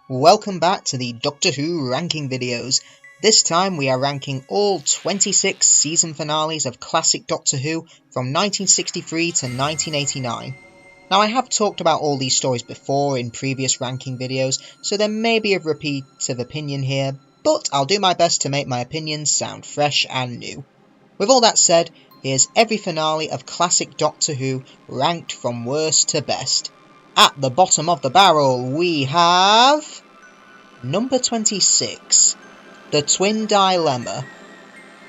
Welcome back to the Doctor Who ranking videos. This time we are ranking all 26 season finales of classic Doctor Who from 1963 to 1989. Now I have talked about all these stories before in previous ranking videos, so there may be a repeat of opinion here, but I'll do my best to make my opinions sound fresh and new. With all that said, here's every finale of classic Doctor Who ranked from worst to best. At the bottom of the barrel we have... Number 26, The Twin Dilemma.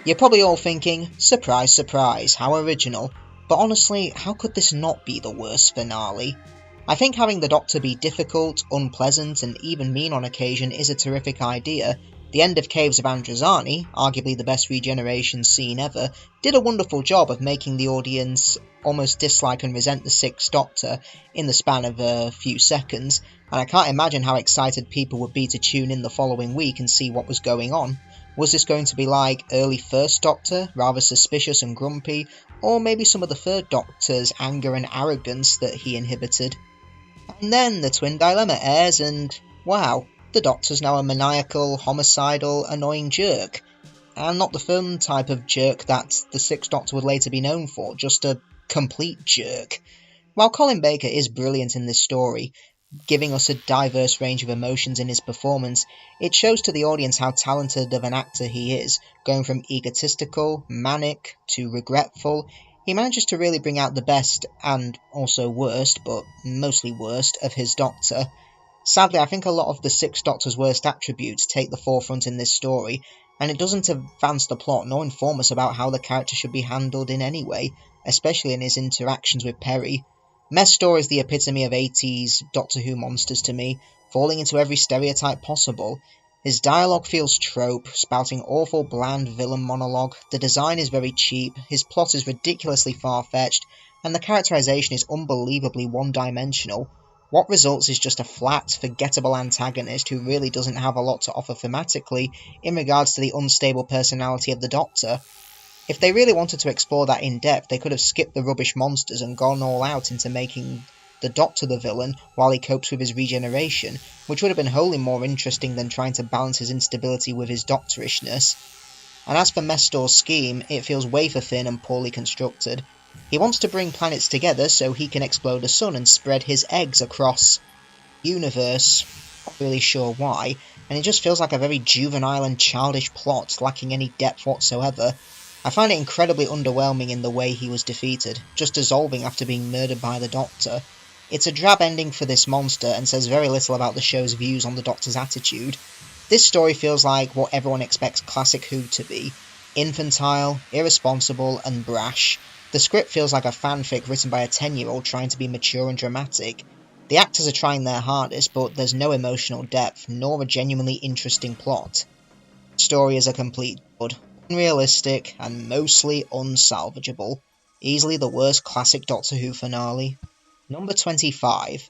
You're probably all thinking, surprise, surprise, how original, but honestly, how could this not be the worst finale? I think having the Doctor be difficult, unpleasant, and even mean on occasion is a terrific idea. The end of Caves of Androzani, arguably the best regeneration scene ever, did a wonderful job of making the audience almost dislike and resent the Sixth Doctor in the span of a few seconds, and I can't imagine how excited people would be to tune in the following week and see what was going on. Was this going to be like early First Doctor, rather suspicious and grumpy, or maybe some of the Third Doctor's anger and arrogance that he inhibited? And then the Twin Dilemma airs and, wow, the Doctor's now a maniacal, homicidal, annoying jerk. And not the fun type of jerk that the Sixth Doctor would later be known for, just a complete jerk. While Colin Baker is brilliant in this story, giving us a diverse range of emotions in his performance, it shows to the audience how talented of an actor he is, going from egotistical, manic, to regretful. He manages to really bring out the best, and also worst, but mostly worst, of his Doctor. Sadly, I think a lot of the Sixth Doctor's worst attributes take the forefront in this story, and it doesn't advance the plot nor inform us about how the character should be handled in any way, especially in his interactions with Peri. Mestor is the epitome of 80s Doctor Who monsters to me, falling into every stereotype possible. His dialogue feels trope, spouting awful bland villain monologue, the design is very cheap, his plot is ridiculously far-fetched, and the characterization is unbelievably one-dimensional. What results is just a flat, forgettable antagonist who really doesn't have a lot to offer thematically in regards to the unstable personality of the Doctor. If they really wanted to explore that in depth, they could have skipped the rubbish monsters and gone all out into making the Doctor the villain while he copes with his regeneration, which would have been wholly more interesting than trying to balance his instability with his doctorishness. And as for Mestor's scheme, it feels wafer thin and poorly constructed. He wants to bring planets together so he can explode a sun and spread his eggs across the universe. Not really sure why, and it just feels like a very juvenile and childish plot, lacking any depth whatsoever. I find it incredibly underwhelming in the way he was defeated, just dissolving after being murdered by the Doctor. It's a drab ending for this monster and says very little about the show's views on the Doctor's attitude. This story feels like what everyone expects classic Who to be: infantile, irresponsible, and brash. The script feels like a fanfic written by a 10-year-old trying to be mature and dramatic. The actors are trying their hardest, but there's no emotional depth, nor a genuinely interesting plot. The story is a complete dud, unrealistic, and mostly unsalvageable. Easily the worst classic Doctor Who finale. Number 25.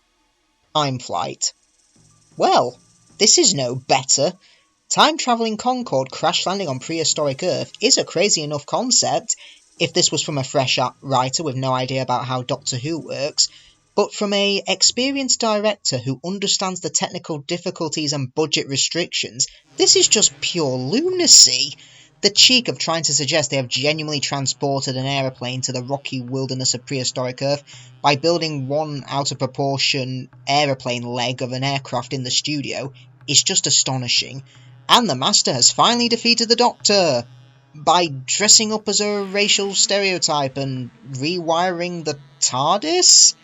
Time Flight. Well, this is no better. Time-travelling Concorde crash-landing on prehistoric Earth is a crazy enough concept, if this was from a fresh writer with no idea about how Doctor Who works, but from an experienced director who understands the technical difficulties and budget restrictions, this is just pure lunacy. The cheek of trying to suggest they have genuinely transported an aeroplane to the rocky wilderness of prehistoric Earth by building one out-of-proportion aeroplane leg of an aircraft in the studio is just astonishing. And the Master has finally defeated the Doctor by dressing up as a racial stereotype and rewiring the TARDIS?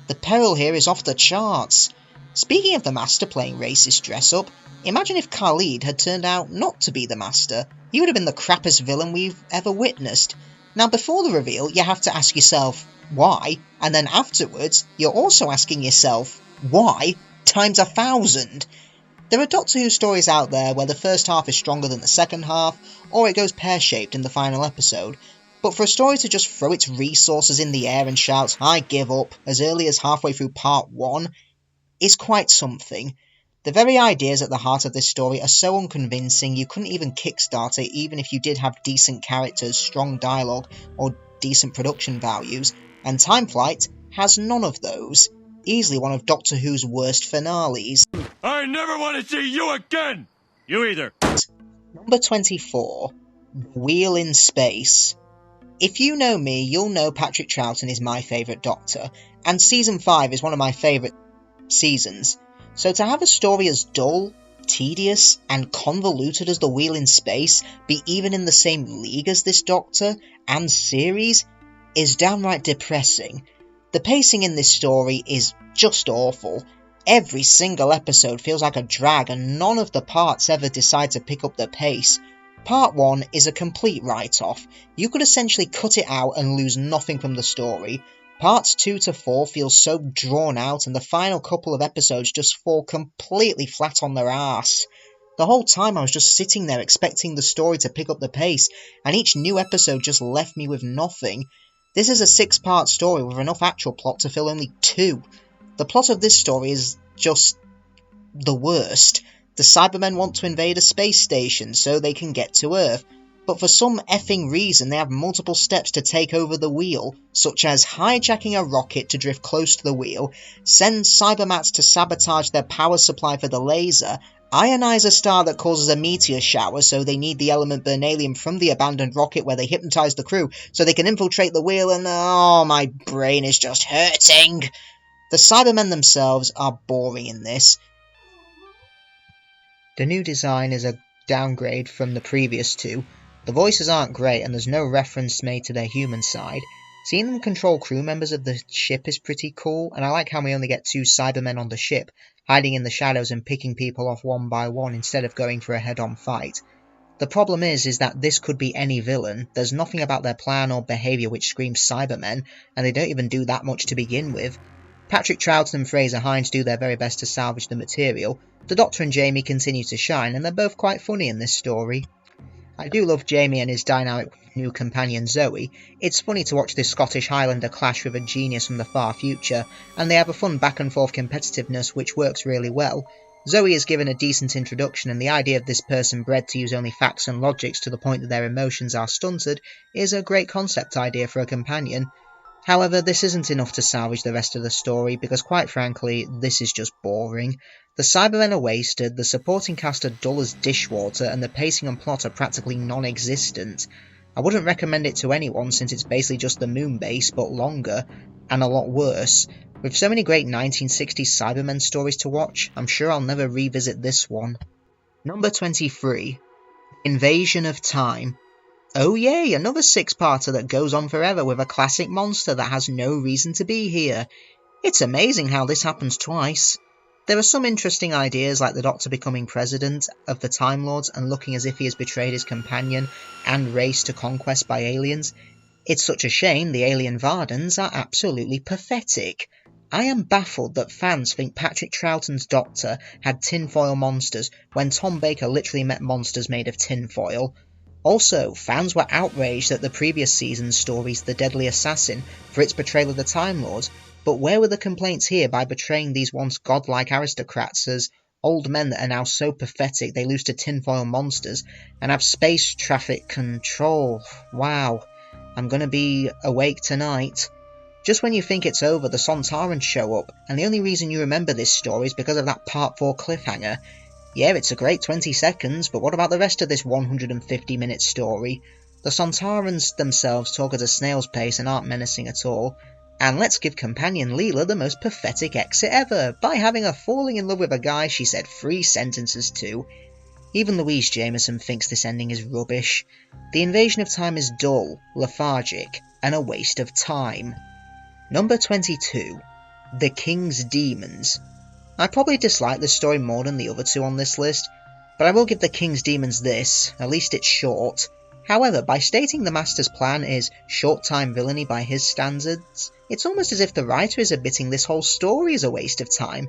The peril here is off the charts. Speaking of the Master playing racist dress-up, imagine if Khalid had turned out not to be the Master. He would have been the crappiest villain we've ever witnessed. Now, before the reveal, you have to ask yourself, why? And then afterwards, you're also asking yourself, why? Times 1,000. There are Doctor Who stories out there where the first half is stronger than the second half, or it goes pear-shaped in the final episode. But for a story to just throw its resources in the air and shout, I give up, as early as halfway through part 1, is quite something. The very ideas at the heart of this story are so unconvincing you couldn't even kickstart it even if you did have decent characters, strong dialogue, or decent production values, and Time Flight has none of those. easily one of Doctor Who's worst finales. I never want to see you again! You either. Number 24. The Wheel in Space. If you know me, you'll know Patrick Troughton is my favourite Doctor, and Season 5 is one of my favourite seasons. So to have a story as dull, tedious, and convoluted as The Wheel in Space be even in the same league as this Doctor and series is downright depressing. The pacing in this story is just awful. Every single episode feels like a drag, and none of the parts ever decide to pick up the pace. Part 1 is a complete write-off. You could essentially cut it out and lose nothing from the story. Parts 2 to 4 feel so drawn out, and the final couple of episodes just fall completely flat on their arse. The whole time I was just sitting there expecting the story to pick up the pace, and each new episode just left me with nothing. This is a 6-part story with enough actual plot to fill only 2. The plot of this story is just the worst. The Cybermen want to invade a space station so they can get to Earth, but for some effing reason they have multiple steps to take over the wheel, such as hijacking a rocket to drift close to the wheel, send Cybermats to sabotage their power supply for the laser, ionize a star that causes a meteor shower so they need the element beryllium from the abandoned rocket where they hypnotize the crew so they can infiltrate the wheel, and oh, my brain is just hurting. The Cybermen themselves are boring in this. The new design is a downgrade from the previous 2. The voices aren't great and there's no reference made to their human side. Seeing them control crew members of the ship is pretty cool, and I like how we only get 2 Cybermen on the ship, hiding in the shadows and picking people off one by one instead of going for a head-on fight. The problem is that this could be any villain. There's nothing about their plan or behaviour which screams Cybermen, and they don't even do that much to begin with. Patrick Troughton and Fraser Hines do their very best to salvage the material. The Doctor and Jamie continue to shine, and they're both quite funny in this story. I do love Jamie and his dynamic new companion Zoe. It's funny to watch this Scottish Highlander clash with a genius from the far future, and they have a fun back and forth competitiveness which works really well. Zoe is given a decent introduction, and the idea of this person bred to use only facts and logics to the point that their emotions are stunted is a great concept idea for a companion. However, this isn't enough to salvage the rest of the story, because quite frankly, this is just boring. The Cybermen are wasted, the supporting cast are dull as dishwater, and the pacing and plot are practically non-existent. I wouldn't recommend it to anyone since it's basically just the moon base, but longer, and a lot worse. With so many great 1960s Cybermen stories to watch, I'm sure I'll never revisit this one. Number 23. Invasion of Time. Oh yay, another 6-parter that goes on forever with a classic monster that has no reason to be here. It's amazing how this happens twice. There are some interesting ideas like the Doctor becoming president of the Time Lords and looking as if he has betrayed his companion and race to conquest by aliens. It's such a shame the alien Vardans are absolutely pathetic. I am baffled that fans think Patrick Troughton's Doctor had tinfoil monsters when Tom Baker literally met monsters made of tinfoil. Also, fans were outraged at the previous season's stories The Deadly Assassin for its portrayal of the Time Lords, but where were the complaints here by portraying these once godlike aristocrats as old men that are now so pathetic they lose to tinfoil monsters and have space traffic control? Wow, I'm gonna be awake tonight. Just when you think it's over, the Sontarans show up, and the only reason you remember this story is because of that Part 4 cliffhanger. Yeah, it's a great 20 seconds, but what about the rest of this 150-minute story? The Sontarans themselves talk at a snail's pace and aren't menacing at all. And let's give companion Leela the most pathetic exit ever, by having her falling in love with a guy she said 3 sentences to. Even Louise Jameson thinks this ending is rubbish. The Invasion of Time is dull, lethargic, and a waste of time. Number 22. The King's Demons. I probably dislike this story more than the other 2 on this list, but I will give the King's Demons this, at least it's short. However, by stating the Master's plan is short-time villainy by his standards, it's almost as if the writer is admitting this whole story is a waste of time.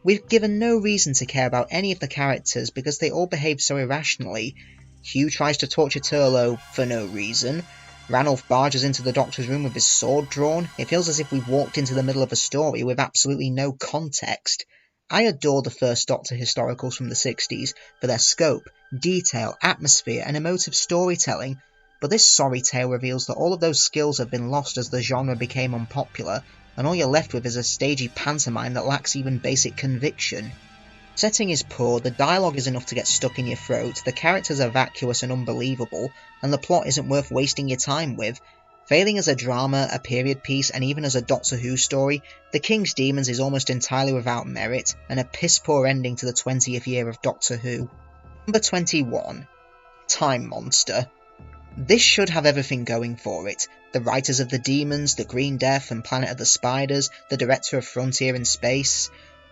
We've given no reason to care about any of the characters because they all behave so irrationally. Hugh tries to torture Turlough for no reason. Ranulph barges into the Doctor's room with his sword drawn. It feels as if we've walked into the middle of a story with absolutely no context. I adore the first Doctor historicals from the 60s for their scope, detail, atmosphere, and emotive storytelling, but this sorry tale reveals that all of those skills have been lost as the genre became unpopular, and all you're left with is a stagey pantomime that lacks even basic conviction. Setting is poor, the dialogue is enough to get stuck in your throat, the characters are vacuous and unbelievable, and the plot isn't worth wasting your time with. Failing as a drama, a period piece, and even as a Doctor Who story, The King's Demons is almost entirely without merit, and a piss-poor ending to the 20th year of Doctor Who. Number 21. Time Monster. This should have everything going for it. The writers of The Demons, The Green Death and Planet of the Spiders, the director of Frontier in Space,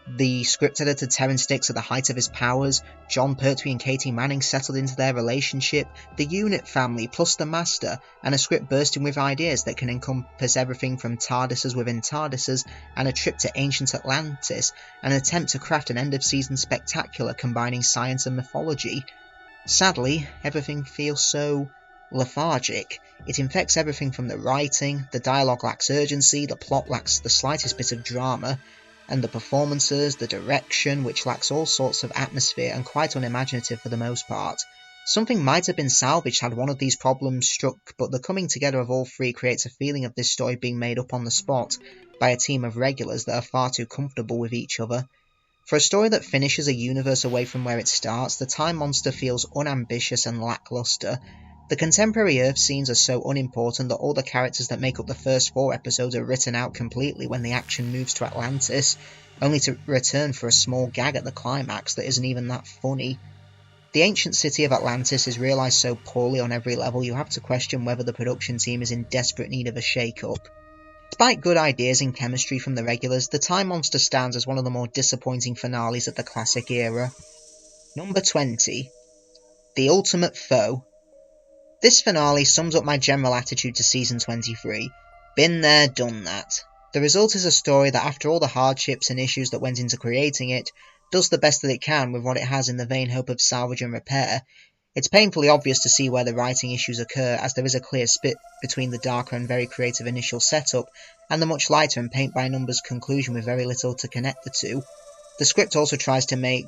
the script editor Terrance Dicks at the height of his powers, John Pertwee and Katie Manning settled into their relationship, the Unit family plus the Master, and a script bursting with ideas that can encompass everything from TARDISes within TARDISes, and a trip to ancient Atlantis, and an attempt to craft an end-of-season spectacular combining science and mythology. Sadly, everything feels so lethargic. It infects everything from the writing, the dialogue lacks urgency, the plot lacks the slightest bit of drama, and the performances, the direction, which lacks all sorts of atmosphere and quite unimaginative for the most part. Something might have been salvaged had one of these problems struck, but the coming together of all three creates a feeling of this story being made up on the spot by a team of regulars that are far too comfortable with each other. For a story that finishes a universe away from where it starts, the Time Monster feels unambitious and lackluster. The contemporary Earth scenes are so unimportant that all the characters that make up the first 4 episodes are written out completely when the action moves to Atlantis, only to return for a small gag at the climax that isn't even that funny. The ancient city of Atlantis is realised so poorly on every level you have to question whether the production team is in desperate need of a shake-up. Despite good ideas and chemistry from the regulars, the Time Monster stands as one of the more disappointing finales of the classic era. Number 20. The Ultimate Foe. This finale sums up my general attitude to Season 23. Been there, done that. The result is a story that, after all the hardships and issues that went into creating it, does the best that it can with what it has in the vain hope of salvage and repair. It's painfully obvious to see where the writing issues occur, as there is a clear split between the darker and very creative initial setup, and the much lighter and paint-by-numbers conclusion with very little to connect the two. The script also tries to make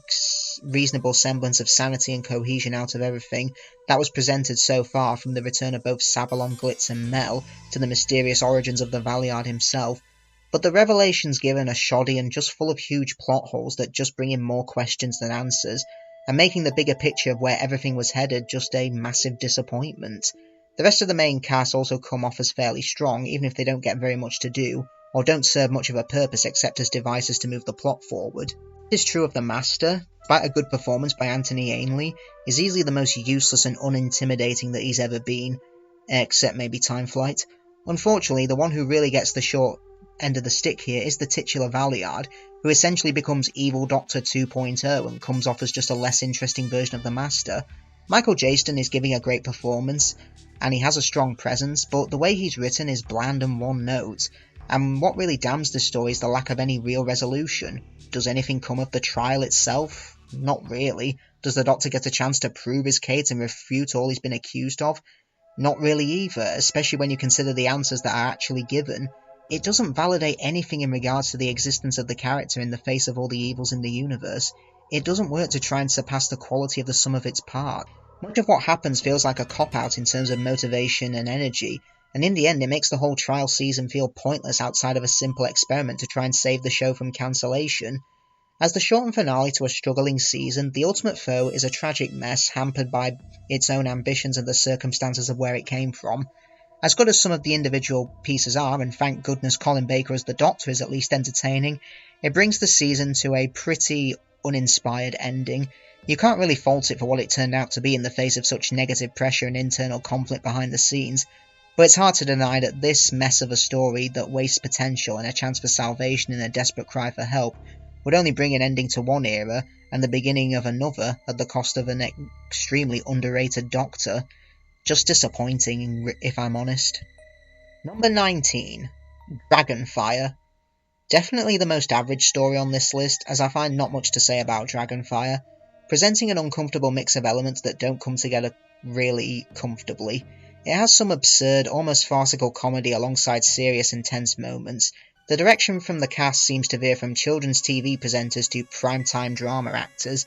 reasonable semblance of sanity and cohesion out of everything that was presented so far, from the return of both Sabalon, Glitz and Mel to the mysterious origins of the Valiard himself, but the revelations given are shoddy and just full of huge plot holes that just bring in more questions than answers, and making the bigger picture of where everything was headed just a massive disappointment. The rest of the main cast also come off as fairly strong, even if they don't get very much to do, or don't serve much of a purpose except as devices to move the plot forward. This is true of the Master. Despite a good performance by Anthony Ainley, is easily the most useless and unintimidating that he's ever been, except maybe Time Flight. Unfortunately, the one who really gets the short end of the stick here is the titular Valiard, who essentially becomes Evil Doctor 2.0 and comes off as just a less interesting version of the Master. Michael Jaston is giving a great performance, and he has a strong presence, but the way he's written is bland and one-note, and what really damns the story is the lack of any real resolution. Does anything come of the trial itself? Not really. Does the Doctor get a chance to prove his case and refute all he's been accused of? Not really either, especially when you consider the answers that are actually given. It doesn't validate anything in regards to the existence of the character in the face of all the evils in the universe. It doesn't work to try and surpass the quality of the sum of its parts. Much of what happens feels like a cop-out in terms of motivation and energy, and in the end it makes the whole trial season feel pointless outside of a simple experiment to try and save the show from cancellation. As the shortened finale to a struggling season, The Ultimate Foe is a tragic mess hampered by its own ambitions and the circumstances of where it came from. As good as some of the individual pieces are, and thank goodness Colin Baker as the Doctor is at least entertaining, it brings the season to a pretty uninspired ending. You can't really fault it for what it turned out to be in the face of such negative pressure and internal conflict behind the scenes, but it's hard to deny that this mess of a story that wastes potential and a chance for salvation in a desperate cry for help would only bring an ending to one era and the beginning of another at the cost of an extremely underrated Doctor. Just disappointing, if I'm honest. Number 19. Dragonfire. Definitely the most average story on this list, as I find not much to say about Dragonfire, presenting an uncomfortable mix of elements that don't come together really comfortably. It has some absurd, almost farcical comedy alongside serious and tense moments. The direction from the cast seems to veer from children's TV presenters to primetime drama actors.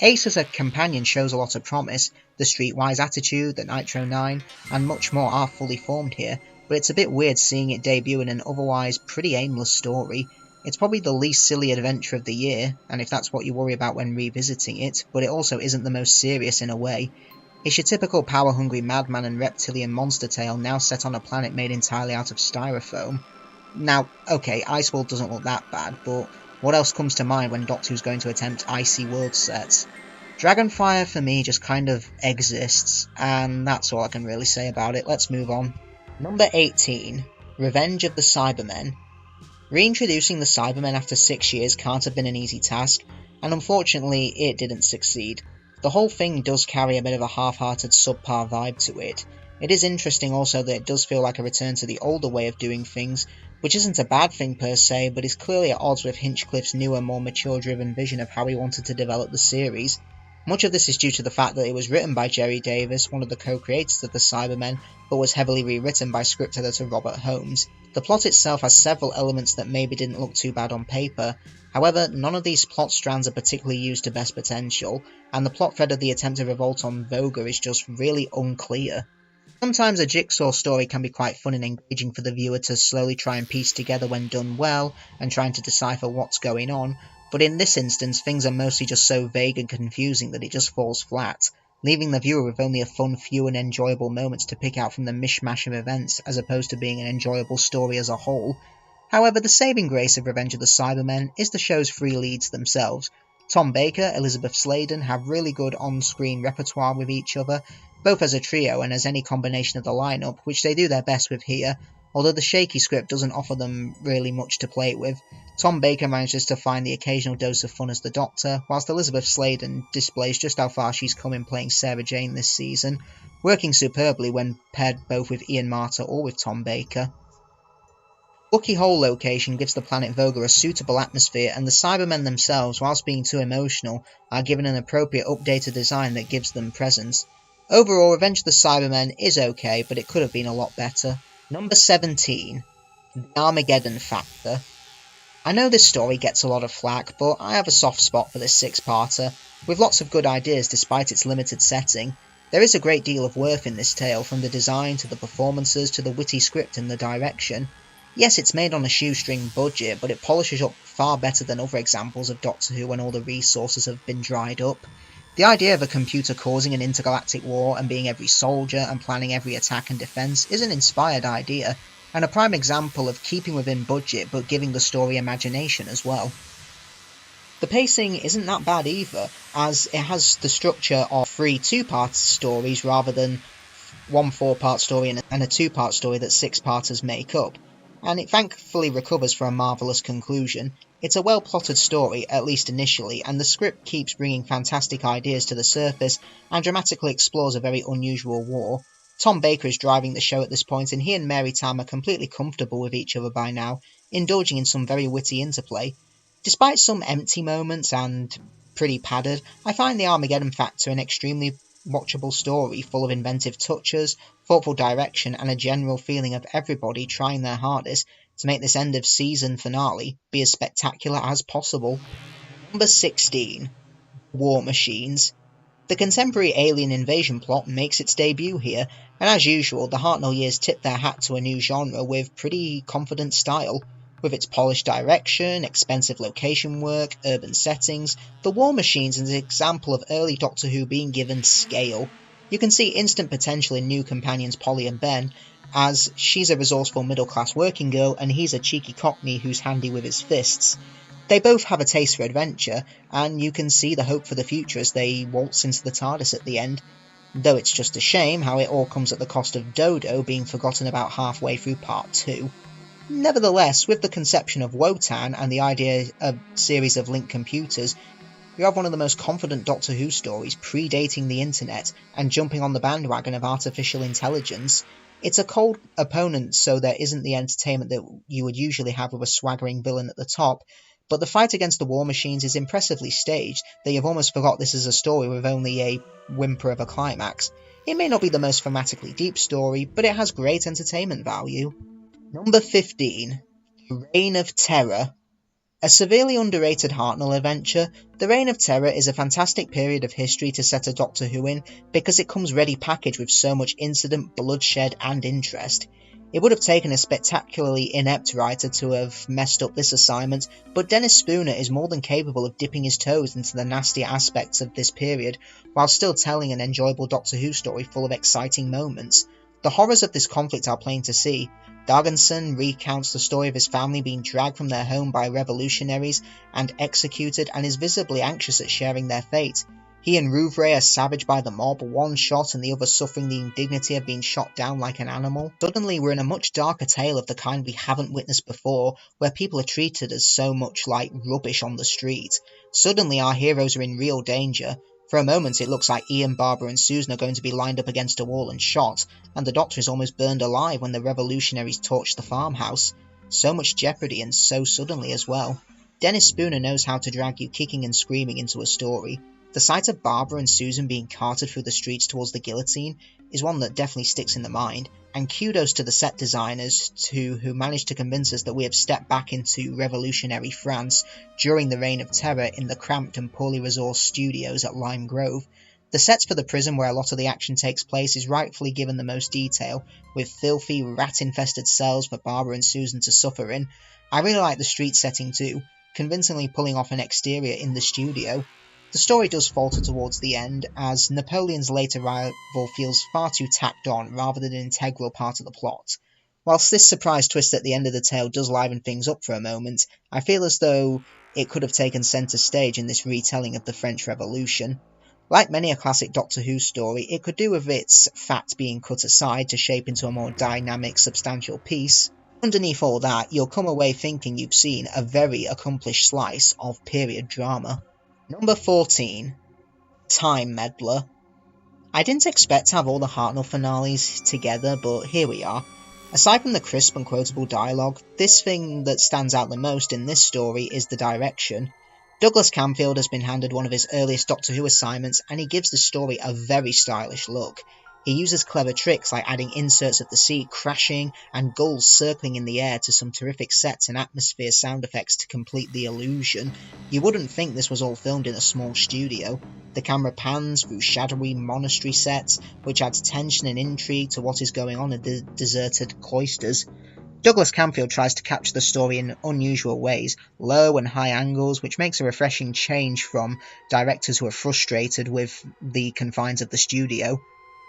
Ace as a companion shows a lot of promise. The streetwise attitude, the Nitro 9, and much more are fully formed here, but it's a bit weird seeing it debut in an otherwise pretty aimless story. It's probably the least silly adventure of the year, and if that's what you worry about when revisiting it, but it also isn't the most serious in a way. It's your typical power-hungry madman and reptilian monster tale now set on a planet made entirely out of styrofoam. Now, okay, Iceworld doesn't look that bad, but what else comes to mind when Doctor Who's going to attempt icy world sets? Dragonfire for me just kind of exists, and that's all I can really say about it. Let's move on. Number 18, Revenge of the Cybermen. Reintroducing the Cybermen after 6 years can't have been an easy task, and unfortunately it didn't succeed. The whole thing does carry a bit of a half-hearted subpar vibe to it. It is interesting also that it does feel like a return to the older way of doing things, which isn't a bad thing per se, but is clearly at odds with Hinchcliffe's newer, more mature-driven vision of how he wanted to develop the series. Much of this is due to the fact that it was written by Gerry Davis, one of the co-creators of the Cybermen, but was heavily rewritten by script editor Robert Holmes. The plot itself has several elements that maybe didn't look too bad on paper. However, none of these plot strands are particularly used to best potential, and the plot thread of the attempted revolt on Voga is just really unclear. Sometimes a jigsaw story can be quite fun and engaging for the viewer to slowly try and piece together when done well, and trying to decipher what's going on, but in this instance things are mostly just so vague and confusing that it just falls flat, leaving the viewer with only a fun few and enjoyable moments to pick out from the mishmash of events as opposed to being an enjoyable story as a whole. However, the saving grace of Revenge of the Cybermen is the show's three leads themselves. Tom Baker, Elizabeth Sladen have really good on-screen repertoire with each other, both as a trio and as any combination of the lineup, which they do their best with here, although the shaky script doesn't offer them really much to play with. Tom Baker manages to find the occasional dose of fun as the Doctor, whilst Elizabeth Sladen displays just how far she's come in playing Sarah Jane this season, working superbly when paired both with Ian Marter or with Tom Baker. Bucky Hole location gives the planet Voga a suitable atmosphere, and the Cybermen themselves, whilst being too emotional, are given an appropriate updated design that gives them presence. Overall, Revenge of the Cybermen is okay, but it could have been a lot better. Number 17, The Armageddon Factor. I know this story gets a lot of flack, but I have a soft spot for this six-parter, with lots of good ideas despite its limited setting. There is a great deal of worth in this tale, from the design to the performances to the witty script and the direction. Yes, it's made on a shoestring budget, but it polishes up far better than other examples of Doctor Who when all the resources have been dried up. The idea of a computer causing an intergalactic war and being every soldier and planning every attack and defense is an inspired idea, and a prime example of keeping within budget but giving the story imagination as well. The pacing isn't that bad either, as it has the structure of 3 two-part stories rather than one 4-part story and a 2-part story that 6-parters make up, and it thankfully recovers for a marvellous conclusion. It's a well-plotted story, at least initially, and the script keeps bringing fantastic ideas to the surface and dramatically explores a very unusual war. Tom Baker is driving the show at this point, and he and Mary Tam are completely comfortable with each other by now, indulging in some very witty interplay. Despite some empty moments and pretty padded, I find the Armageddon Factor an extremely watchable story full of inventive touches, thoughtful direction, and a general feeling of everybody trying their hardest to make this end of season finale be as spectacular as possible. Number 16, War Machines. The contemporary alien invasion plot makes its debut here, and as usual, the Hartnell years tip their hat to a new genre with pretty confident style. With its polished direction, expensive location work, urban settings, the War Machines is an example of early Doctor Who being given scale. You can see instant potential in new companions Polly and Ben, as she's a resourceful middle-class working girl and he's a cheeky cockney who's handy with his fists. They both have a taste for adventure, and you can see the hope for the future as they waltz into the TARDIS at the end, though it's just a shame how it all comes at the cost of Dodo being forgotten about halfway through part 2. Nevertheless, with the conception of Wotan and the idea of a series of linked computers, you have one of the most confident Doctor Who stories predating the internet and jumping on the bandwagon of artificial intelligence. It's a cold opponent, so there isn't the entertainment that you would usually have with a swaggering villain at the top, but the fight against the War Machines is impressively staged that you've almost forgot this is a story with only a whimper of a climax. It may not be the most thematically deep story, but it has great entertainment value. Number 15, The Reign of Terror. A severely underrated Hartnell adventure, The Reign of Terror is a fantastic period of history to set a Doctor Who in because it comes ready packaged with so much incident, bloodshed and interest. It would have taken a spectacularly inept writer to have messed up this assignment, but Dennis Spooner is more than capable of dipping his toes into the nastier aspects of this period, while still telling an enjoyable Doctor Who story full of exciting moments. The horrors of this conflict are plain to see. Dargenson recounts the story of his family being dragged from their home by revolutionaries and executed, and is visibly anxious at sharing their fate. He and Rouvray are savaged by the mob, one shot and the other suffering the indignity of being shot down like an animal. Suddenly we're in a much darker tale of the kind we haven't witnessed before, where people are treated as so much like rubbish on the street. Suddenly our heroes are in real danger. For a moment it looks like Ian, Barbara and Susan are going to be lined up against a wall and shot, and the Doctor is almost burned alive when the revolutionaries torch the farmhouse. So much jeopardy, and so suddenly as well. Dennis Spooner knows how to drag you kicking and screaming into a story. The sight of Barbara and Susan being carted through the streets towards the guillotine is one that definitely sticks in the mind, and kudos to the set designers who managed to convince us that we have stepped back into revolutionary France during the Reign of Terror in the cramped and poorly resourced studios at Lime Grove. The sets for the prison where a lot of the action takes place is rightfully given the most detail, with filthy, rat-infested cells for Barbara and Susan to suffer in. I really like the street setting too, convincingly pulling off an exterior in the studio. The story does falter towards the end, as Napoleon's late arrival feels far too tacked on rather than an integral part of the plot. Whilst this surprise twist at the end of the tale does liven things up for a moment, I feel as though it could have taken centre stage in this retelling of the French Revolution. Like many a classic Doctor Who story, it could do with its fat being cut aside to shape into a more dynamic, substantial piece. Underneath all that, you'll come away thinking you've seen a very accomplished slice of period drama. Number 14. Time Meddler. I didn't expect to have all the Hartnell finales together, but here we are. Aside from the crisp and quotable dialogue, this thing that stands out the most in this story is the direction. Douglas Camfield has been handed one of his earliest Doctor Who assignments, and he gives the story a very stylish look. He uses clever tricks like adding inserts of the sea crashing and gulls circling in the air to some terrific sets and atmosphere sound effects to complete the illusion. You wouldn't think this was all filmed in a small studio. The camera pans through shadowy monastery sets, which adds tension and intrigue to what is going on in the deserted cloisters. Douglas Camfield tries to capture the story in unusual ways, low and high angles, which makes a refreshing change from directors who are frustrated with the confines of the studio.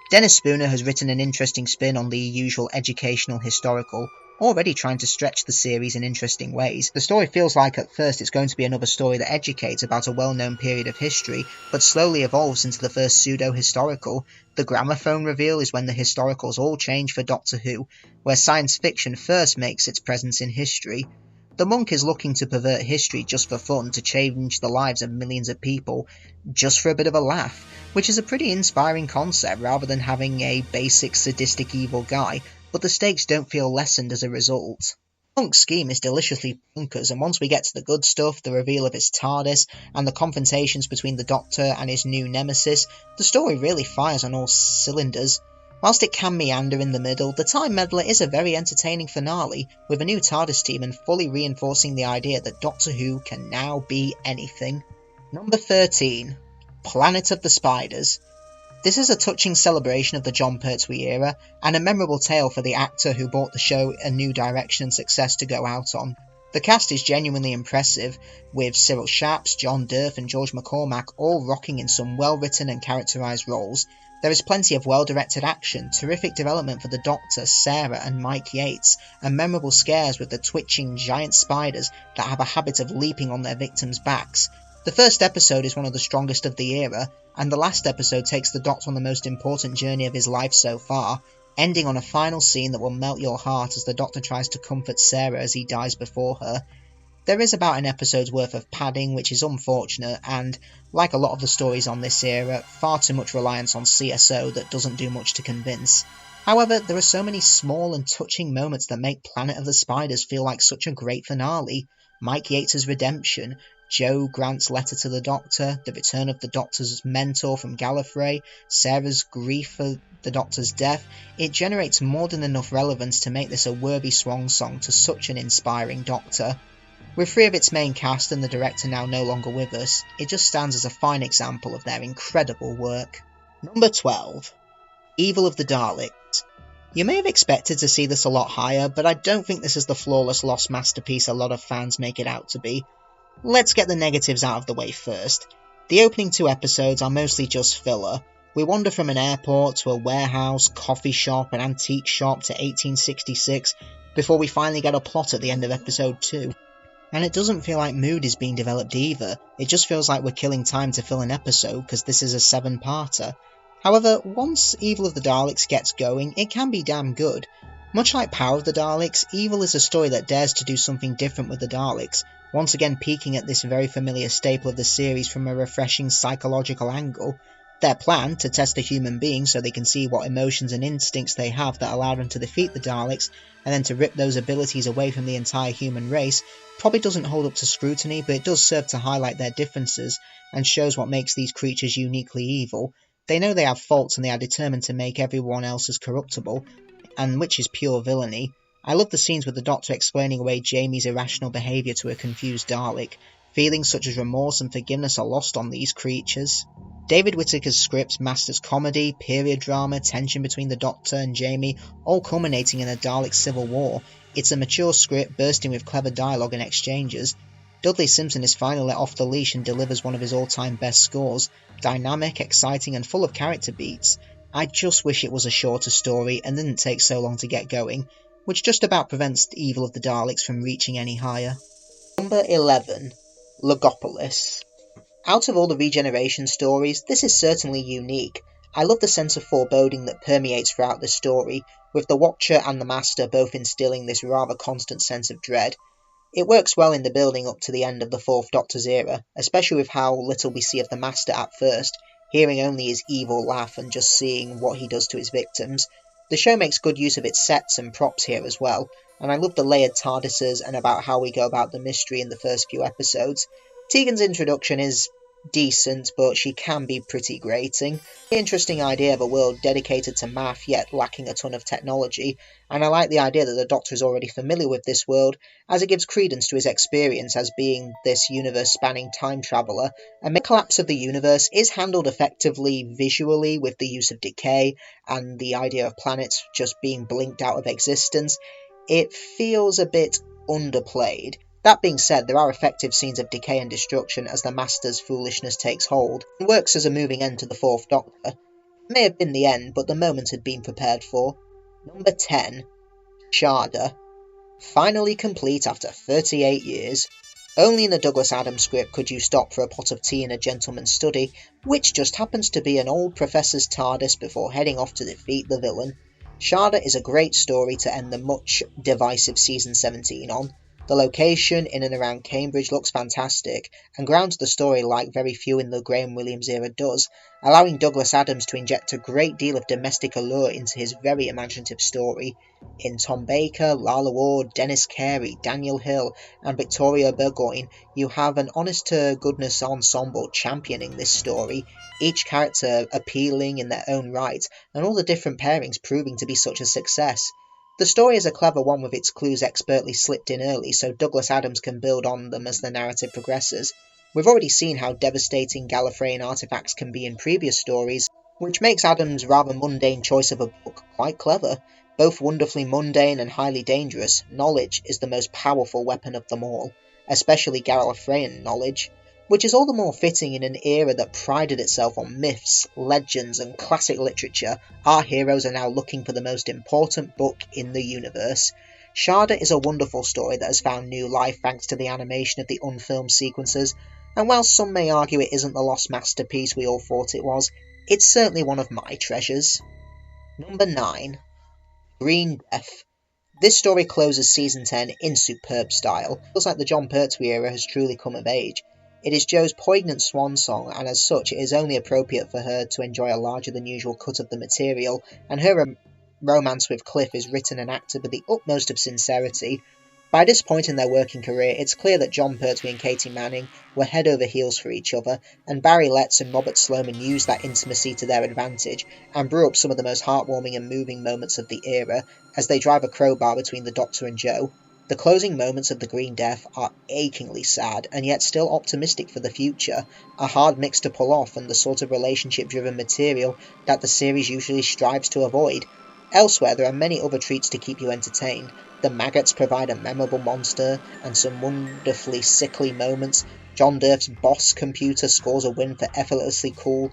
Dennis Spooner has written an interesting spin on the usual educational historical, already trying to stretch the series in interesting ways. The story feels like at first it's going to be another story that educates about a well-known period of history, but slowly evolves into the first pseudo-historical. The gramophone reveal is when the historicals all change for Doctor Who, where science fiction first makes its presence in history. The monk is looking to pervert history just for fun, to change the lives of millions of people, just for a bit of a laugh, which is a pretty inspiring concept rather than having a basic sadistic evil guy, but the stakes don't feel lessened as a result. Monk's scheme is deliciously bonkers, and once we get to the good stuff, the reveal of his TARDIS, and the confrontations between the Doctor and his new nemesis, the story really fires on all cylinders. Whilst it can meander in the middle, The Time Meddler is a very entertaining finale, with a new TARDIS team and fully reinforcing the idea that Doctor Who can now be anything. Number 13. Planet of the Spiders. This is a touching celebration of the Jon Pertwee era, and a memorable tale for the actor who brought the show a new direction and success to go out on. The cast is genuinely impressive, with Cyril Sharps, John Durf and George McCormack all rocking in some well-written and characterised roles. There is plenty of well-directed action, terrific development for the Doctor, Sarah and Mike Yates, and memorable scares with the twitching giant spiders that have a habit of leaping on their victims' backs. The first episode is one of the strongest of the era, and the last episode takes the Doctor on the most important journey of his life so far, ending on a final scene that will melt your heart as the Doctor tries to comfort Sarah as he dies before her. There is about an episode's worth of padding, which is unfortunate, and, like a lot of the stories on this era, far too much reliance on CSO that doesn't do much to convince. However, there are so many small and touching moments that make Planet of the Spiders feel like such a great finale. Mike Yates' redemption, Joe Grant's letter to the Doctor, the return of the Doctor's mentor from Gallifrey, Sarah's grief for the Doctor's death. It generates more than enough relevance to make this a worthy swan song to such an inspiring Doctor. With 3 of its main cast and the director now no longer with us, it just stands as a fine example of their incredible work. Number 12. Evil of the Daleks. You may have expected to see this a lot higher, but I don't think this is the flawless lost masterpiece a lot of fans make it out to be. Let's get the negatives out of the way first. The opening 2 episodes are mostly just filler. We wander from an airport to a warehouse, coffee shop, an antique shop to 1866, before we finally get a plot at the end of episode 2. And it doesn't feel like mood is being developed either, it just feels like we're killing time to fill an episode because this is a 7-parter. However, once Evil of the Daleks gets going, it can be damn good. Much like Power of the Daleks, Evil is a story that dares to do something different with the Daleks, once again peeking at this very familiar staple of the series from a refreshing psychological angle. Their plan, to test a human being so they can see what emotions and instincts they have that allow them to defeat the Daleks, and then to rip those abilities away from the entire human race, probably doesn't hold up to scrutiny, but it does serve to highlight their differences, and shows what makes these creatures uniquely evil. They know they have faults and they are determined to make everyone else as corruptible, and which is pure villainy. I love the scenes with the Doctor explaining away Jamie's irrational behaviour to a confused Dalek. Feelings such as remorse and forgiveness are lost on these creatures. David Whittaker's script masters comedy, period drama, tension between the Doctor and Jamie, all culminating in a Dalek civil war. It's a mature script bursting with clever dialogue and exchanges. Dudley Simpson is finally let off the leash and delivers one of his all-time best scores, dynamic, exciting and full of character beats. I just wish it was a shorter story and didn't take so long to get going, which just about prevents Evil of the Daleks from reaching any higher. Number 11. Logopolis. Out of all the regeneration stories, this is certainly unique. I love the sense of foreboding that permeates throughout the story, with the Watcher and the Master both instilling this rather constant sense of dread. It works well in the building up to the end of the 4th Doctor's era, especially with how little we see of the Master at first, hearing only his evil laugh and just seeing what he does to his victims. The show makes good use of its sets and props here as well, and I love the layered TARDISes and about how we go about the mystery in the first few episodes. Tegan's introduction is decent, but she can be pretty grating. The interesting idea of a world dedicated to math yet lacking a ton of technology, and I like the idea that the Doctor is already familiar with this world, as it gives credence to his experience as being this universe-spanning time traveller, and the collapse of the universe is handled effectively visually with the use of decay, and the idea of planets just being blinked out of existence. It feels a bit underplayed. That being said, there are effective scenes of decay and destruction as the Master's foolishness takes hold, and works as a moving end to the 4th Doctor. It may have been the end, but the moment had been prepared for. Number 10. Sharda. Finally complete after 38 years. Only in a Douglas Adams script could you stop for a pot of tea in a gentleman's study, which just happens to be an old professor's TARDIS before heading off to defeat the villain. Sharda is a great story to end the much divisive Season 17 on. The location in and around Cambridge looks fantastic, and grounds the story like very few in the Graham Williams era does, allowing Douglas Adams to inject a great deal of domestic allure into his very imaginative story. In Tom Baker, Lalla Ward, Dennis Carey, Daniel Hill, and Victoria Burgoyne, you have an honest-to-goodness ensemble championing this story, each character appealing in their own right, and all the different pairings proving to be such a success. The story is a clever one with its clues expertly slipped in early, so Douglas Adams can build on them as the narrative progresses. We've already seen how devastating Gallifreyan artifacts can be in previous stories, which makes Adams' rather mundane choice of a book quite clever. Both wonderfully mundane and highly dangerous, knowledge is the most powerful weapon of them all, especially Gallifreyan knowledge, which is all the more fitting in an era that prided itself on myths, legends, and classic literature. Our heroes are now looking for the most important book in the universe. Sharda is a wonderful story that has found new life thanks to the animation of the unfilmed sequences, and while some may argue it isn't the lost masterpiece we all thought it was, it's certainly one of my treasures. Number 9. Green Death. This story closes Season 10 in superb style. It feels like the John Pertwee era has truly come of age. It is Jo's poignant swan song, and as such it is only appropriate for her to enjoy a larger than usual cut of the material, and her romance with Cliff is written and acted with the utmost of sincerity. By this point in their working career, it's clear that John Pertwee and Katie Manning were head over heels for each other, and Barry Letts and Robert Sloman used that intimacy to their advantage, and brew up some of the most heartwarming and moving moments of the era, as they drive a crowbar between the Doctor and Jo. The closing moments of The Green Death are achingly sad, and yet still optimistic for the future, a hard mix to pull off and the sort of relationship-driven material that the series usually strives to avoid. Elsewhere, there are many other treats to keep you entertained. The maggots provide a memorable monster and some wonderfully sickly moments. John Durf's boss computer scores a win for effortlessly cool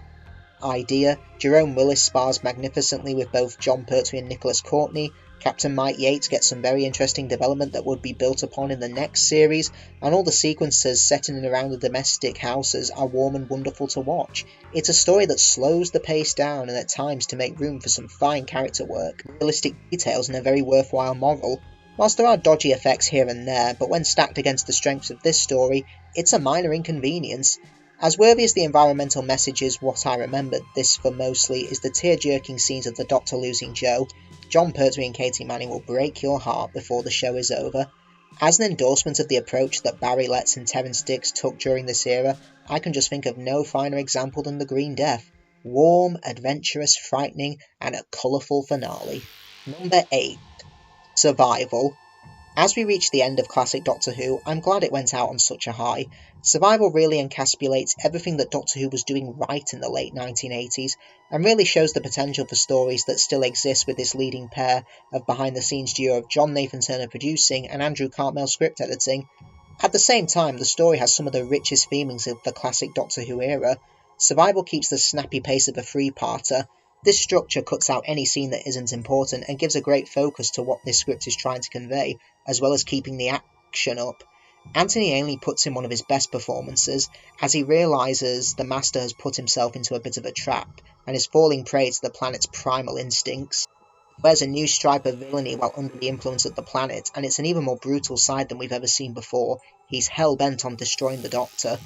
idea. Jerome Willis spars magnificently with both John Pertwee and Nicholas Courtney. Captain Mike Yates gets some very interesting development that would be built upon in the next series, and all the sequences set in and around the domestic houses are warm and wonderful to watch. It's a story that slows the pace down and at times to make room for some fine character work, realistic details and a very worthwhile moral. Whilst there are dodgy effects here and there, but when stacked against the strengths of this story, it's a minor inconvenience. As worthy as the environmental message is, what I remembered this for mostly is the tear-jerking scenes of the Doctor losing Joe. John Pertwee and Katie Manning will break your heart before the show is over. As an endorsement of the approach that Barry Letts and Terrance Dicks took during this era, I can just think of no finer example than The Green Death. Warm, adventurous, frightening, and a colourful finale. Number 8. Survival. As we reach the end of classic Doctor Who, I'm glad it went out on such a high. Survival really encapsulates everything that Doctor Who was doing right in the late 1980s, and really shows the potential for stories that still exist with this leading pair of behind-the-scenes duo of John Nathan Turner producing and Andrew Cartmel script editing. At the same time, the story has some of the richest themings of the classic Doctor Who era. Survival keeps the snappy pace of a three-parter. This structure cuts out any scene that isn't important and gives a great focus to what this script is trying to convey, as well as keeping the action up. Anthony Ainley puts in one of his best performances, as he realises the Master has put himself into a bit of a trap, and is falling prey to the planet's primal instincts. He wears a new stripe of villainy while under the influence of the planet, and it's an even more brutal side than we've ever seen before. He's hell-bent on destroying the Doctor.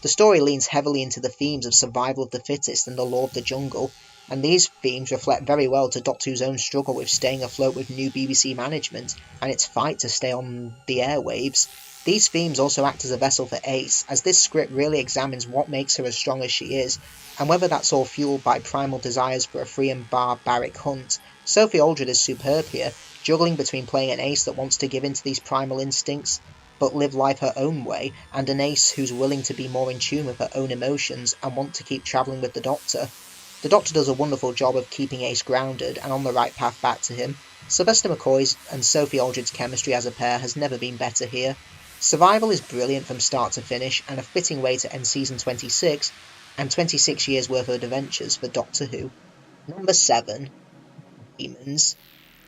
The story leans heavily into the themes of survival of the fittest and the law of the jungle, and these themes reflect very well to Doctor Who's own struggle with staying afloat with new BBC management, and its fight to stay on the airwaves. These themes also act as a vessel for Ace, as this script really examines what makes her as strong as she is, and whether that's all fueled by primal desires for a free and barbaric hunt. Sophie Aldred is superb here, juggling between playing an Ace that wants to give in to these primal instincts, but live life her own way, and an Ace who's willing to be more in tune with her own emotions and want to keep travelling with the Doctor. The Doctor does a wonderful job of keeping Ace grounded and on the right path back to him. Sylvester McCoy's and Sophie Aldred's chemistry as a pair has never been better here. Survival is brilliant from start to finish, and a fitting way to end season 26, and 26 years worth of adventures for Doctor Who. Number 7. Demons.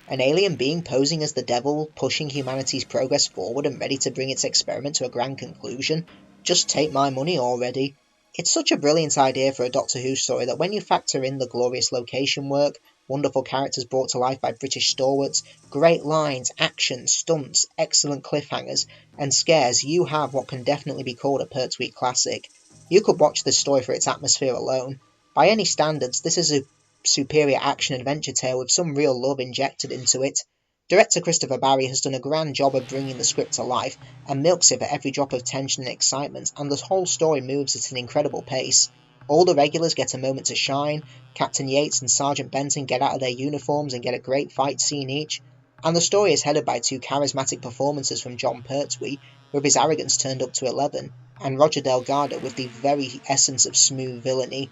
An alien being posing as the devil, pushing humanity's progress forward and ready to bring its experiment to a grand conclusion. Just take my money already. It's such a brilliant idea for a Doctor Who story that when you factor in the glorious location work, wonderful characters brought to life by British stalwarts, great lines, action, stunts, excellent cliffhangers, and scares, you have what can definitely be called a Pertwee classic. You could watch this story for its atmosphere alone. By any standards, this is a superior action-adventure tale with some real love injected into it. Director Christopher Barry has done a grand job of bringing the script to life, and milks it for every drop of tension and excitement, and the whole story moves at an incredible pace. All the regulars get a moment to shine, Captain Yates and Sergeant Benton get out of their uniforms and get a great fight scene each, and the story is headed by two charismatic performances from John Pertwee, with his arrogance turned up to 11, and Roger Delgado with the very essence of smooth villainy.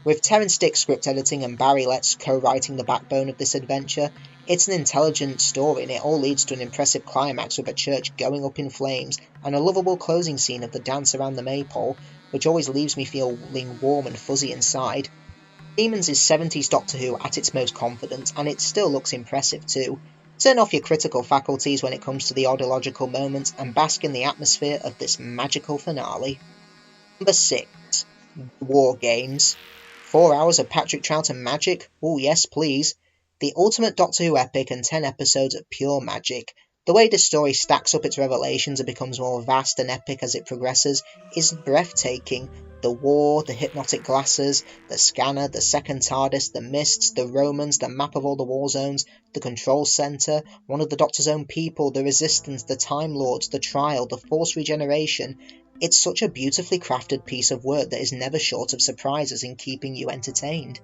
With Terrance Dicks script editing and Barry Letts co-writing the backbone of this adventure, it's an intelligent story and it all leads to an impressive climax with a church going up in flames and a lovable closing scene of the dance around the maypole, which always leaves me feeling warm and fuzzy inside. Demons is 70s Doctor Who at its most confident, and it still looks impressive too. Turn off your critical faculties when it comes to the odd illogical moments and bask in the atmosphere of this magical finale. Number 6. War Games. 4 hours of Patrick Troughton magic? Oh yes, please. The ultimate Doctor Who epic and 10 episodes of pure magic. The way this story stacks up its revelations and becomes more vast and epic as it progresses is breathtaking. The war, the hypnotic glasses, the scanner, the second TARDIS, the mists, the Romans, the map of all the war zones, the control centre, one of the Doctor's own people, the Resistance, the Time Lords, the Trial, the Force Regeneration. It's such a beautifully crafted piece of work that is never short of surprises in keeping you entertained.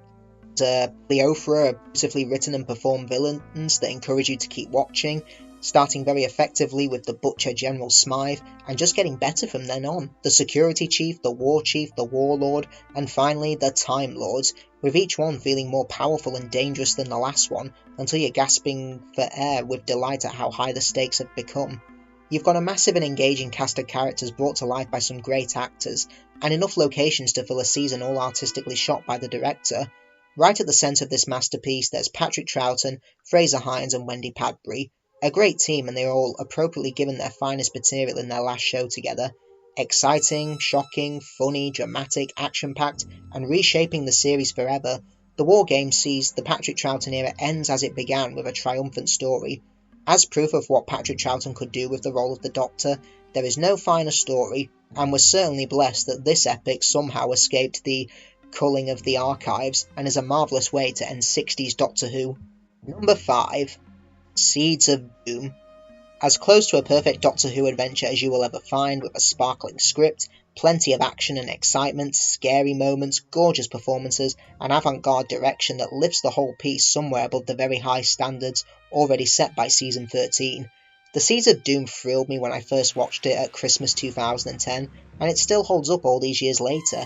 Pleiophora are beautifully written and performed villains that encourage you to keep watching. starting very effectively with the Butcher General Smythe, and just getting better from then on. The Security Chief, the War Chief, the Warlord, and finally the Time Lords, with each one feeling more powerful and dangerous than the last one, until you're gasping for air with delight at how high the stakes have become. You've got a massive and engaging cast of characters brought to life by some great actors, and enough locations to fill a season all artistically shot by the director. Right at the centre of this masterpiece, there's Patrick Troughton, Fraser Hines and Wendy Padbury, a great team, and they are all appropriately given their finest material in their last show together. Exciting, shocking, funny, dramatic, action-packed, and reshaping the series forever, the War Game sees the Patrick Troughton era ends as it began, with a triumphant story. As proof of what Patrick Troughton could do with the role of the Doctor, there is no finer story, and we're certainly blessed that this epic somehow escaped the culling of the archives, and is a marvellous way to end 60s Doctor Who. Number 5. Seeds of Doom. As close to a perfect Doctor Who adventure as you will ever find, with a sparkling script, plenty of action and excitement, scary moments, gorgeous performances, and avant-garde direction that lifts the whole piece somewhere above the very high standards already set by Season 13. The Seeds of Doom thrilled me when I first watched it at Christmas 2010, and it still holds up all these years later.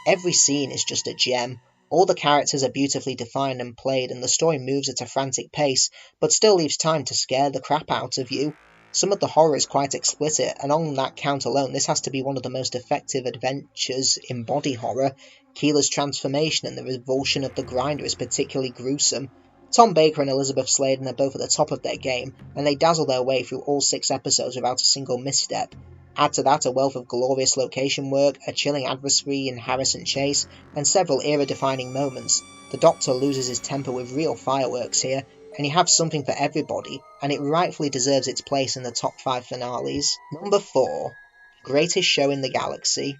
Every scene is just a gem. All the characters are beautifully defined and played, and the story moves at a frantic pace, but still leaves time to scare the crap out of you. Some of the horror is quite explicit, and on that count alone, this has to be one of the most effective adventures in body horror. Keeler's transformation and the revulsion of the Grinder is particularly gruesome. Tom Baker and Elizabeth Sladen are both at the top of their game, and they dazzle their way through all 6 episodes without a single misstep. Add to that a wealth of glorious location work, a chilling adversary in Harrison Chase, and several era-defining moments. The Doctor loses his temper with real fireworks here, and you have something for everybody, and it rightfully deserves its place in the top 5 finales. Number 4. Greatest Show in the Galaxy.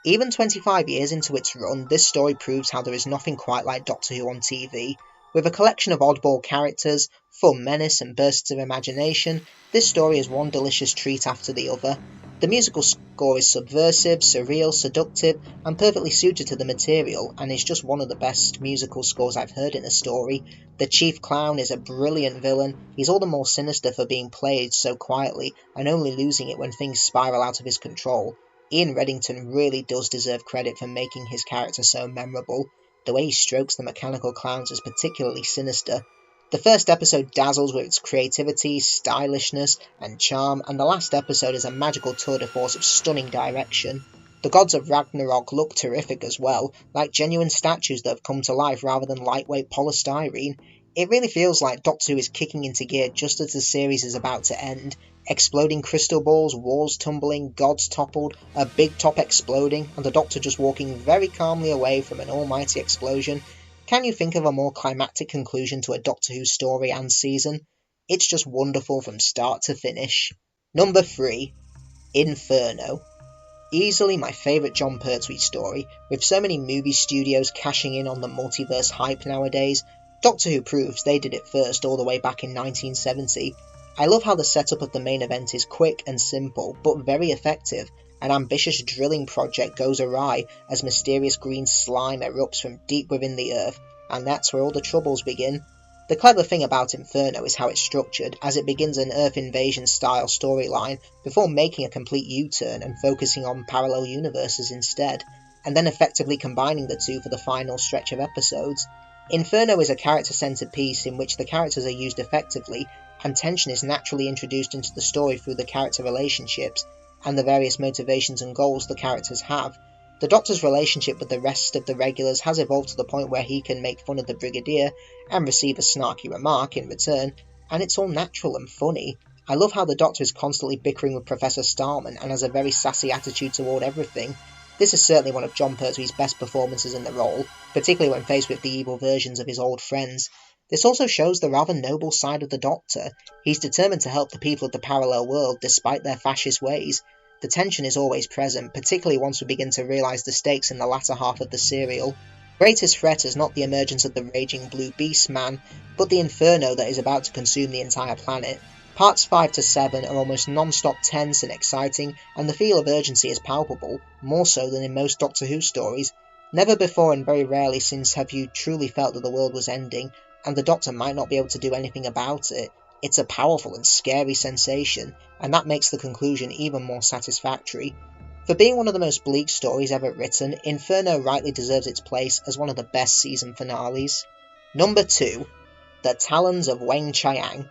Even 25 years into its run, this story proves how there is nothing quite like Doctor Who on TV. With a collection of oddball characters, fun menace and bursts of imagination, this story is one delicious treat after the other. The musical score is subversive, surreal, seductive, and perfectly suited to the material, and is just one of the best musical scores I've heard in a story. The Chief Clown is a brilliant villain. He's all the more sinister for being played so quietly, and only losing it when things spiral out of his control. Ian Reddington really does deserve credit for making his character so memorable. The way he strokes the mechanical clowns is particularly sinister. The first episode dazzles with its creativity, stylishness, and charm, and the last episode is a magical tour de force of stunning direction. The gods of Ragnarok look terrific as well, like genuine statues that have come to life rather than lightweight polystyrene. It really feels like Doctor Who is kicking into gear just as the series is about to end. Exploding crystal balls, walls tumbling, gods toppled, a big top exploding, and the Doctor just walking very calmly away from an almighty explosion. Can you think of a more climactic conclusion to a Doctor Who story and season? It's just wonderful from start to finish. Number 3. Inferno. Easily my favourite Jon Pertwee story, with so many movie studios cashing in on the multiverse hype nowadays. Doctor Who proves they did it first all the way back in 1970. I love how the setup of the main event is quick and simple, but very effective. An ambitious drilling project goes awry as mysterious green slime erupts from deep within the earth, and that's where all the troubles begin. The clever thing about Inferno is how it's structured, as it begins an Earth invasion style storyline before making a complete U-turn and focusing on parallel universes instead, and then effectively combining the two for the final stretch of episodes. Inferno is a character-centered piece in which the characters are used effectively, and tension is naturally introduced into the story through the character relationships, and the various motivations and goals the characters have. The Doctor's relationship with the rest of the regulars has evolved to the point where he can make fun of the Brigadier and receive a snarky remark in return, and it's all natural and funny. I love how the Doctor is constantly bickering with Professor Starman and has a very sassy attitude toward everything. This is certainly one of Jon Pertwee's best performances in the role, particularly when faced with the evil versions of his old friends. This also shows the rather noble side of the Doctor. He's determined to help the people of the parallel world despite their fascist ways. The tension is always present, particularly once we begin to realise the stakes in the latter half of the serial. The greatest threat is not the emergence of the raging blue beast man, but the inferno that is about to consume the entire planet. Parts 5 to 7 are almost non-stop tense and exciting, and the feel of urgency is palpable, more so than in most Doctor Who stories. Never before and very rarely since have you truly felt that the world was ending, and the Doctor might not be able to do anything about it. It's a powerful and scary sensation, and that makes the conclusion even more satisfactory. For being one of the most bleak stories ever written, Inferno rightly deserves its place as one of the best season finales. Number 2. The Talons of Weng-Chiang.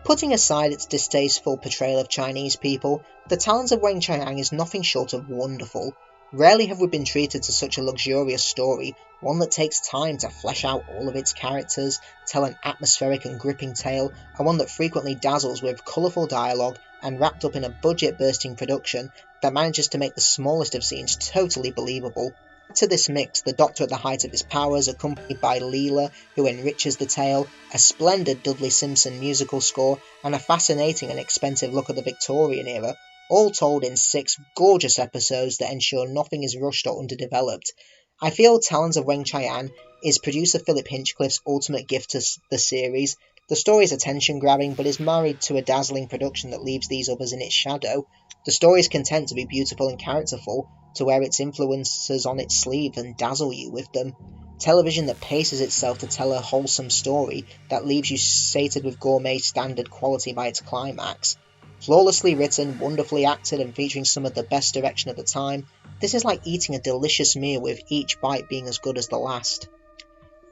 Putting aside its distasteful portrayal of Chinese people, The Talons of Weng-Chiang is nothing short of wonderful. Rarely have we been treated to such a luxurious story, one that takes time to flesh out all of its characters, tell an atmospheric and gripping tale, and one that frequently dazzles with colourful dialogue and wrapped up in a budget-bursting production that manages to make the smallest of scenes totally believable. To this mix, the Doctor at the height of his powers, accompanied by Leela, who enriches the tale, a splendid Dudley Simpson musical score, and a fascinating and expensive look at the Victorian era, all told in 6 gorgeous episodes that ensure nothing is rushed or underdeveloped. I feel Talons of Weng-Chiang is producer Philip Hinchcliffe's ultimate gift to the series. The story is attention-grabbing, but is married to a dazzling production that leaves these others in its shadow. The story is content to be beautiful and characterful, to wear its influences on its sleeve and dazzle you with them. Television that paces itself to tell a wholesome story that leaves you sated with gourmet standard quality by its climax. Flawlessly written, wonderfully acted, and featuring some of the best direction at the time, this is like eating a delicious meal with each bite being as good as the last.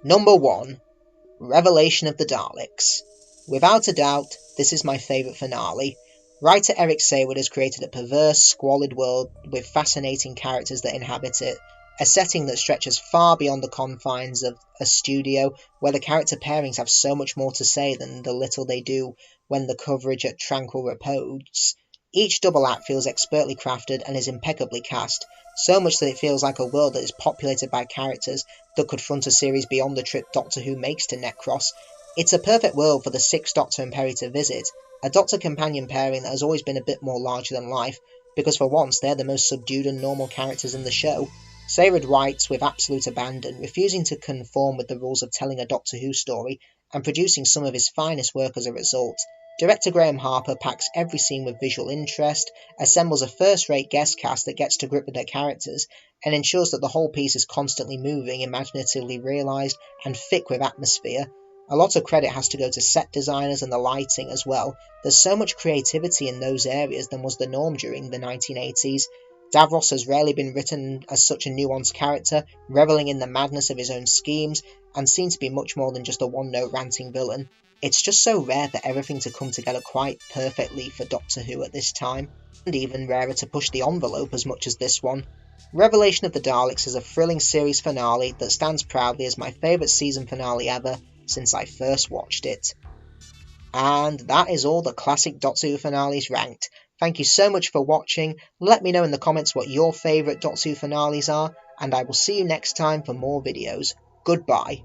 Number 1. Revelation of the Daleks. Without a doubt, this is my favourite finale. Writer Eric Sayward has created a perverse, squalid world with fascinating characters that inhabit it, a setting that stretches far beyond the confines of a studio, where the character pairings have so much more to say than the little they do when the coverage at Tranquil repose. Each double act feels expertly crafted and is impeccably cast, so much that it feels like a world that is populated by characters that could front a series beyond the trip Doctor Who makes to Necros. It's a perfect world for the 6th Doctor and Peri to visit, a Doctor-companion pairing that has always been a bit more larger than life, because for once they're the most subdued and normal characters in the show. Sayward writes with absolute abandon, refusing to conform with the rules of telling a Doctor Who story, and producing some of his finest work as a result. Director Graham Harper packs every scene with visual interest, assembles a first-rate guest cast that gets to grip with their characters, and ensures that the whole piece is constantly moving, imaginatively realised, and thick with atmosphere. A lot of credit has to go to set designers and the lighting as well. There's so much creativity in those areas than was the norm during the 1980s. Davros has rarely been written as such a nuanced character, revelling in the madness of his own schemes, and seen to be much more than just a one-note ranting villain. It's just so rare for everything to come together quite perfectly for Doctor Who at this time, and even rarer to push the envelope as much as this one. Revelation of the Daleks is a thrilling series finale that stands proudly as my favourite season finale ever since I first watched it. And that is all the classic Doctor Who finales ranked. Thank you so much for watching. Let me know in the comments what your favourite Doctor Who finales are, and I will see you next time for more videos. Goodbye.